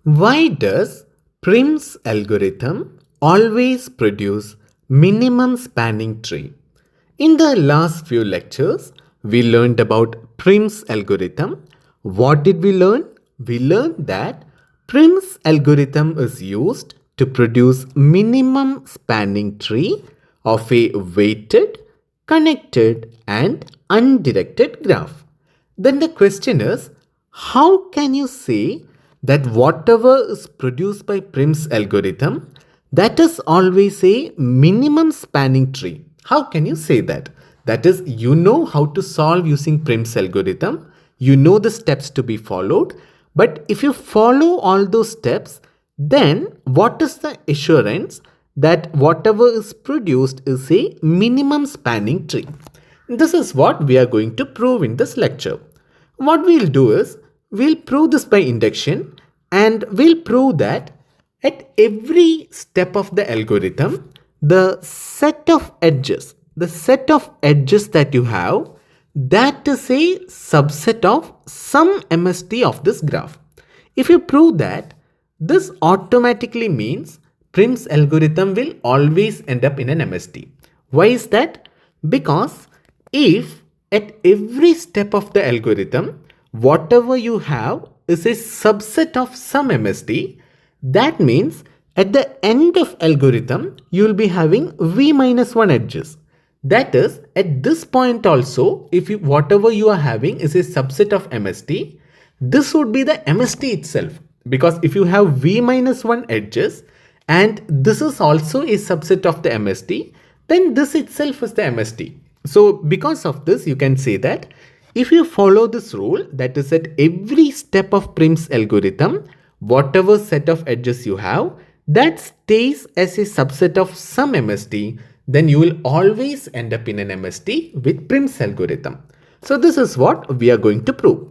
Why does Prim's algorithm always produce minimum spanning tree? In the last few lectures, we learned about Prim's algorithm. What did we learn? We learned that Prim's algorithm is used to produce minimum spanning tree of a weighted, connected and undirected graph. Then the question is, how can you say that whatever is produced by Prim's algorithm, that is always a minimum spanning tree? How can you say that? That is, you know how to solve using Prim's algorithm, you know the steps to be followed, but if you follow all those steps, then what is the assurance that whatever is produced is a minimum spanning tree? This is what we are going to prove in this lecture. What we'll do is, we'll prove this by induction and we'll prove that at every step of the algorithm, the set of edges that you have, that is a subset of some MST of this graph. If you prove that, this automatically means Prim's algorithm will always end up in an MST. Why is that? Because if at every step of the algorithm, whatever you have is a subset of some MST, that means at the end of algorithm, you will be having V minus 1 edges. That is, at this point also, if whatever you are having is a subset of MST, this would be the MST itself. Because if you have V minus 1 edges and this is also a subset of the MST, then this itself is the MST. So because of this, you can say that if you follow this rule, that is at every step of Prim's algorithm, whatever set of edges you have, that stays as a subset of some MST, then you will always end up in an MST with Prim's algorithm. So this is what we are going to prove.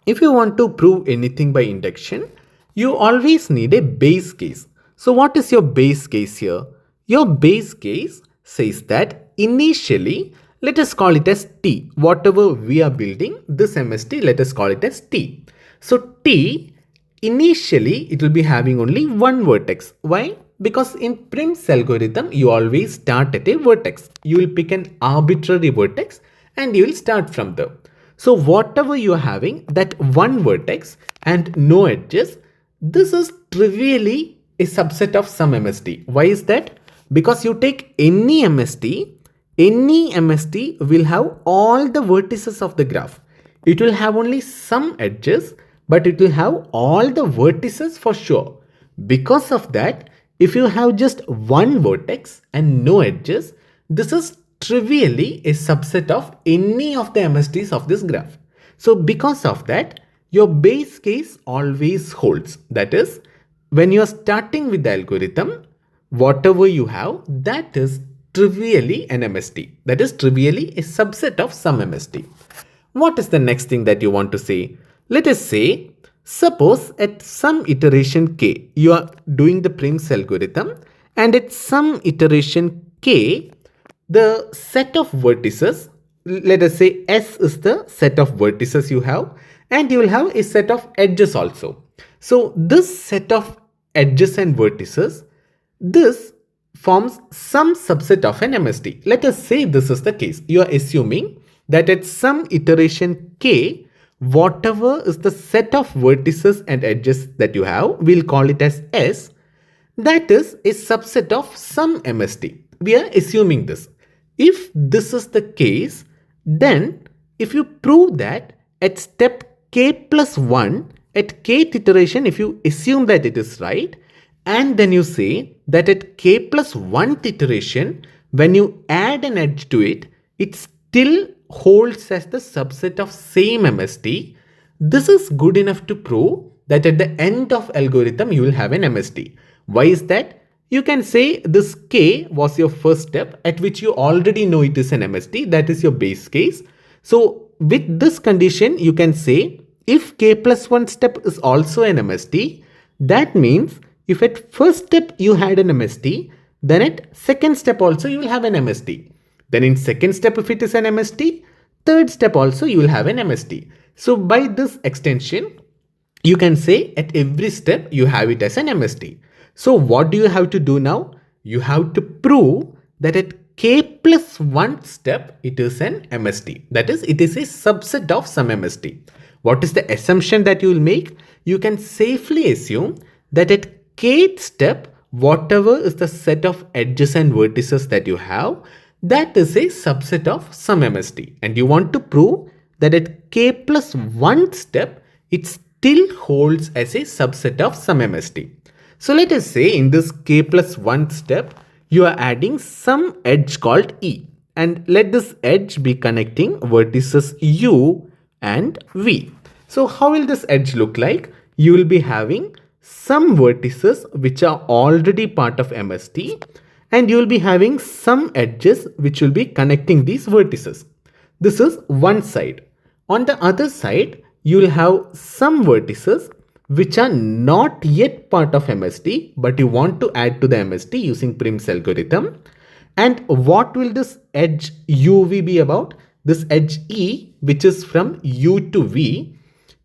If you want to prove anything by induction, you always need a base case. So what is your base case here? Your base case says that initially, let us call it as T. Whatever we are building, this MST, let us call it as T. So T, initially it will be having only one vertex. Why? Because in Prim's algorithm, you always start at a vertex. You will pick an arbitrary vertex and you will start from there. So whatever you are having, that one vertex and no edges, this is trivially a subset of some MST. Why is that? Because you take any MST will have all the vertices of the graph. It will have only some edges, but it will have all the vertices for sure. Because of that, if you have just one vertex and no edges, this is trivially a subset of any of the MSTs of this graph. So because of that, your base case always holds. That is, when you are starting with the algorithm, whatever you have, that is trivially an MST. That is trivially a subset of some MST. What is the next thing that you want to say? Let us say, suppose at some iteration k, you are doing the Prim's algorithm and at some iteration k, the set of vertices, let us say S is the set of vertices you have and you will have a set of edges also. So this set of edges and vertices, this forms some subset of an MST. Let us say this is the case. You are assuming that at some iteration k, whatever is the set of vertices and edges that you have, we'll call it as S, that is a subset of some MST. We are assuming this. If this is the case, then if you prove that at step k plus 1, at kth iteration, if you assume that it is right, and then you say that at k plus 1th iteration, when you add an edge to it, it still holds as the subset of same MST. This is good enough to prove that at the end of algorithm, you will have an MST. Why is that? You can say this K was your first step at which you already know it is an MST. That is your base case. So with this condition, you can say if K plus 1 step is also an MST, that means if at first step you had an MST, then at second step also you will have an MST. Then in second step if it is an MST, third step also you will have an MST. So by this extension, you can say at every step you have it as an MST. So what do you have to do now? You have to prove that at k plus 1 step it is an MST. That is, it is a subset of some MST. What is the assumption that you will make? You can safely assume that at kth step, whatever is the set of edges and vertices that you have, that is a subset of some MST. And you want to prove that at k plus 1 step, it still holds as a subset of some MST. So let us say in this k plus 1 step, you are adding some edge called E. And let this edge be connecting vertices U and V. So how will this edge look like? You will be having some vertices which are already part of MST, and you will be having some edges which will be connecting these vertices. This is one side. On the other side, you will have some vertices which are not yet part of MST, but you want to add to the MST using Prim's algorithm. And what will this edge UV be about? This edge E, which is from U to V.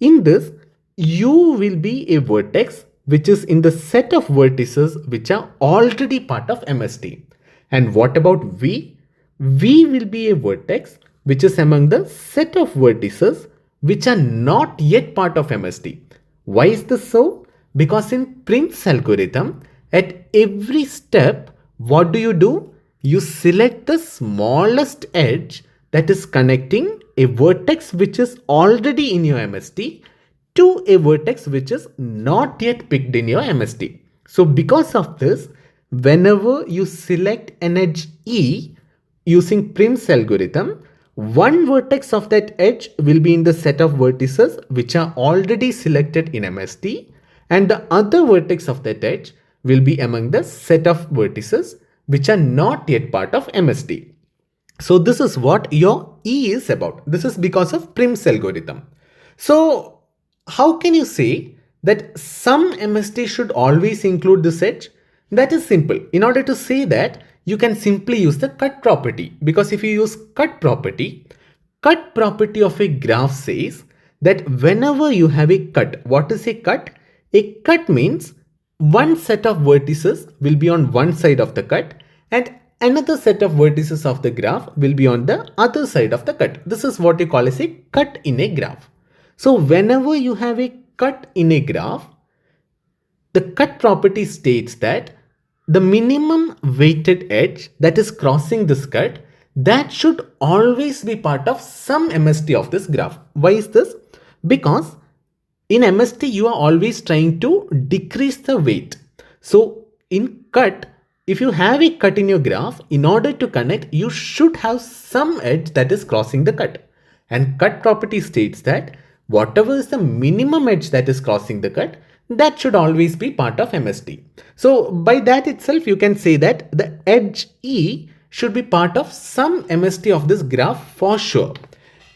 In this, U will be a vertex which is in the set of vertices which are already part of MST. And what about V? V will be a vertex which is among the set of vertices which are not yet part of MST. Why is this so? Because in Prim's algorithm, at every step, what do? You select the smallest edge that is connecting a vertex which is already in your MST to a vertex which is not yet picked in your MST. So because of this, whenever you select an edge E using Prim's algorithm, one vertex of that edge will be in the set of vertices which are already selected in MST, and the other vertex of that edge will be among the set of vertices which are not yet part of MST. So this is what your E is about. This is because of Prim's algorithm. So how can you say that some MST should always include this edge? That is simple. In order to say that, you can simply use the cut property, because if you use cut property of a graph says that whenever you have a cut, what is a cut? A cut means one set of vertices will be on one side of the cut and another set of vertices of the graph will be on the other side of the cut. This is what you call as a cut in a graph. So whenever you have a cut in a graph, the cut property states that the minimum weighted edge that is crossing this cut, that should always be part of some MST of this graph. Why is this? Because in MST, you are always trying to decrease the weight. So in cut, if you have a cut in your graph, in order to connect, you should have some edge that is crossing the cut. And cut property states that whatever is the minimum edge that is crossing the cut, that should always be part of MST. So by that itself, you can say that the edge E should be part of some MST of this graph for sure.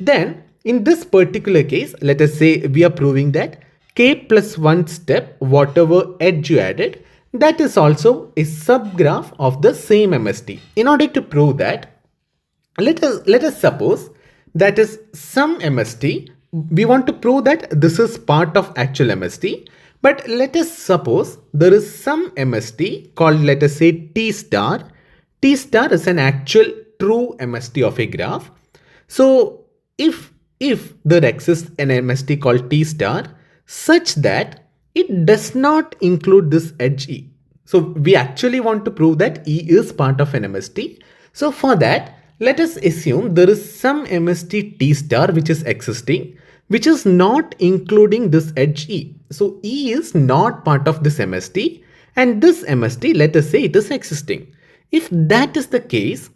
Then in this particular case, let us say we are proving that k plus 1 step, whatever edge you added, that is also a subgraph of the same MST. In order to prove that, let us suppose that is some MST. We want to prove that this is part of actual MST. But let us suppose there is some MST called, let us say, T star. T star is an actual true MST of a graph. So if there exists an MST called T star such that it does not include this edge E. So we actually want to prove that E is part of an MST. So for that, let us assume there is some MST T star which is existing, which is not including this edge E. So E is not part of this MST, and this MST, let us say it is existing. If that is the case,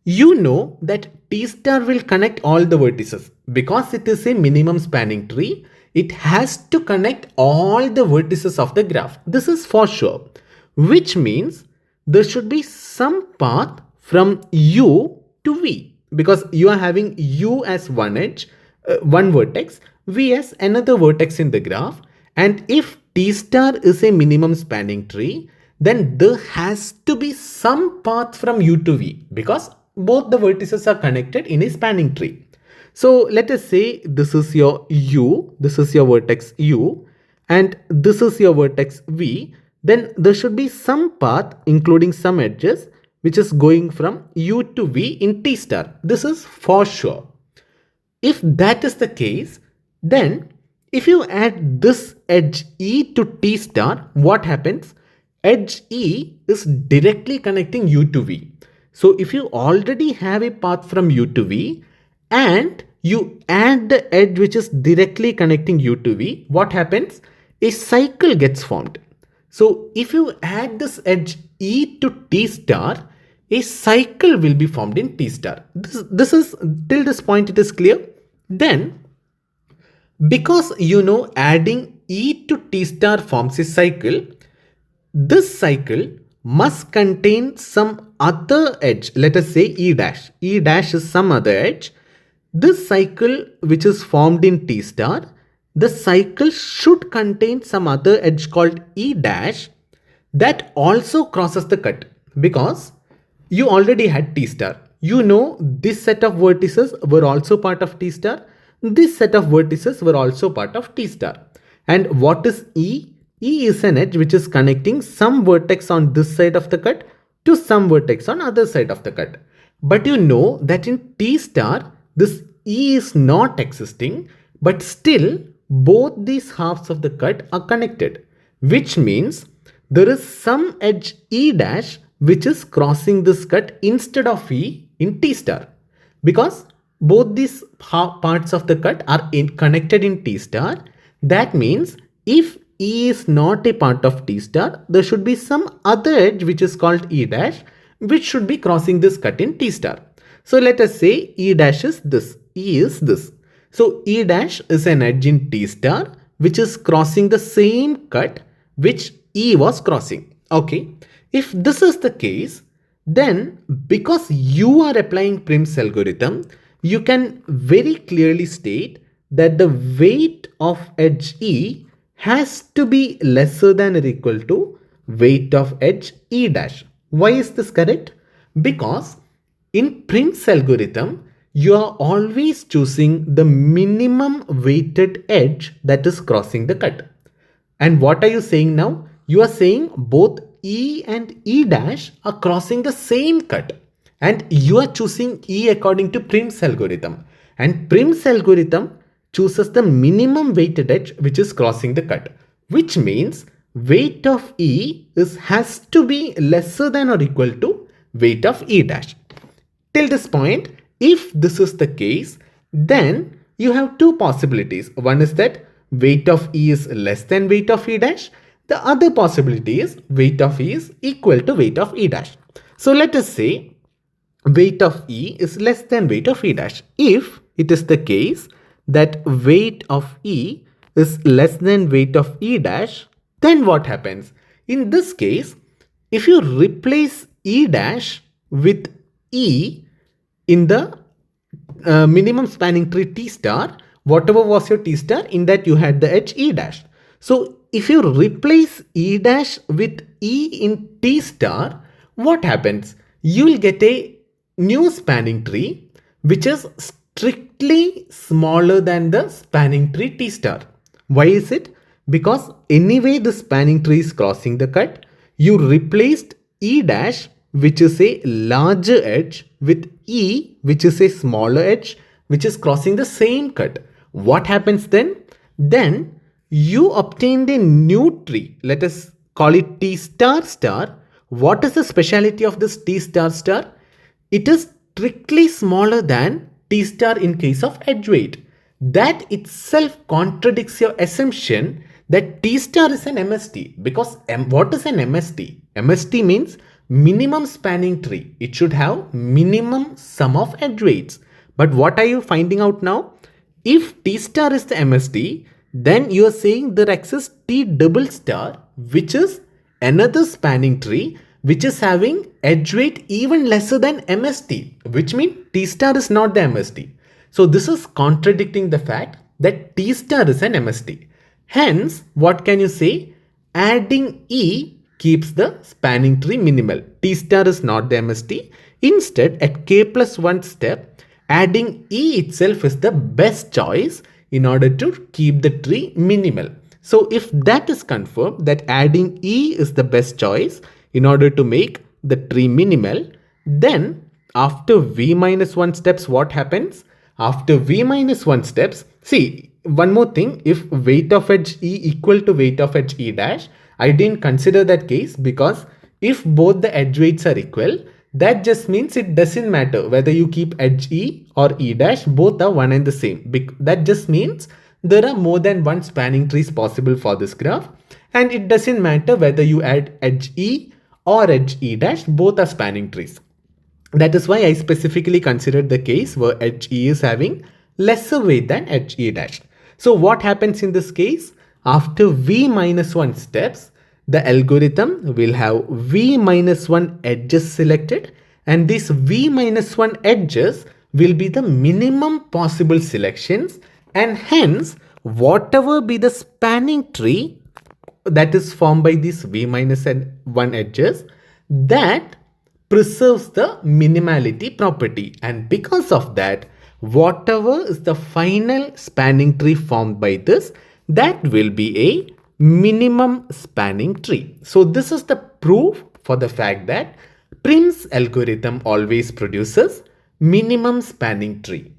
you know that T star will connect all the vertices. Because it is a minimum spanning tree, it has to connect all the vertices of the graph. This is for sure, which means there should be some path from U to V, because you are having U as one edge, one vertex, V as another vertex in the graph. And if T star is a minimum spanning tree, then there has to be some path from U to V, because both the vertices are connected in a spanning tree. So let us say this is your U, this is your vertex U, and this is your vertex V, then there should be some path including some edges which is going from U to V in T star. This is for sure. If that is the case, then if you add this edge E to T star, what happens? Edge E is directly connecting U to V. So if you already have a path from U to V and you add the edge which is directly connecting U to V, what happens? A cycle gets formed. So if you add this edge E to T star, a cycle will be formed in T star. This is till this point it is clear. Then because you know adding E to T star forms a cycle, this cycle must contain some other edge. Let us say E dash. E dash is some other edge. This cycle which is formed in T star, the cycle should contain some other edge called E dash that also crosses the cut, because you already had T star. You know this set of vertices were also part of T star. This set of vertices were also part of T star. And what is E? E is an edge which is connecting some vertex on this side of the cut to some vertex on other side of the cut. But you know that in T star, this E is not existing, but still both these halves of the cut are connected, which means there is some edge E dash which is crossing this cut instead of E in T star, because both these parts of the cut are connected in T star. That means if E is not a part of T star, there should be some other edge which is called E dash which should be crossing this cut in T star. So let us say E dash is this, E is this. So E dash is an edge in T star which is crossing the same cut which E was crossing. Okay. If this is the case, then because you are applying Prim's algorithm, you can very clearly state that the weight of edge E has to be lesser than or equal to weight of edge E dash. Why is this correct? Because in Prim's algorithm, you are always choosing the minimum weighted edge that is crossing the cut. And what are you saying now? You are saying both E and E dash are crossing the same cut, and you are choosing E according to Prim's algorithm, and Prim's algorithm chooses the minimum weighted edge which is crossing the cut, which means weight of E has to be lesser than or equal to weight of E dash. Till this point, if this is the case, then you have two possibilities. One is that weight of E is less than weight of E dash. The other possibility is weight of E is equal to weight of E dash. So let us say weight of E is less than weight of E dash. If it is the case that weight of E is less than weight of E dash, then what happens? In this case, if you replace E dash with E in the minimum spanning tree T star, whatever was your T star, in that you had the edge E dash. So if you replace E dash with E in T star, what happens? You will get a new spanning tree which is strictly smaller than the spanning tree T star. Why is it? Because anyway the spanning tree is crossing the cut. You replaced E dash, which is a larger edge, with E, which is a smaller edge which is crossing the same cut. What happens then? Then you obtained a new tree. Let us call it T star star. What is the speciality of this T star star? It is strictly smaller than T star in case of edge weight. That itself contradicts your assumption that T star is an MST, because what is an MST? MST means minimum spanning tree. It should have minimum sum of edge weights. But what are you finding out now? If T star is the MST, then you are saying there exists T double star, which is another spanning tree which is having edge weight even lesser than MST, which means T star is not the MST. So this is contradicting the fact that T star is an MST. Hence, what can you say? Adding E keeps the spanning tree minimal. T star is not the MST. Instead, at k plus 1 step, adding E itself is the best choice in order to keep the tree minimal. So if that is confirmed that adding E is the best choice in order to make the tree minimal, then after V minus 1 steps, what happens? After V minus 1 steps, see, one more thing, if weight of edge E equal to weight of edge E dash, I didn't consider that case because if both the edge weights are equal, that just means it doesn't matter whether you keep edge E or E dash, both are one and the same. That just means there are more than one spanning trees possible for this graph, and it doesn't matter whether you add edge E or edge E dash, both are spanning trees. That is why I specifically considered the case where edge E is having lesser weight than edge E dash. So what happens in this case? After V minus 1 steps, the algorithm will have V minus 1 edges selected, and these V minus 1 edges will be the minimum possible selections, and hence whatever be the spanning tree that is formed by these V minus 1 edges, that preserves the minimality property, and because of that, whatever is the final spanning tree formed by this, that will be a minimum spanning tree. So this is the proof for the fact that Prim's algorithm always produces minimum spanning tree.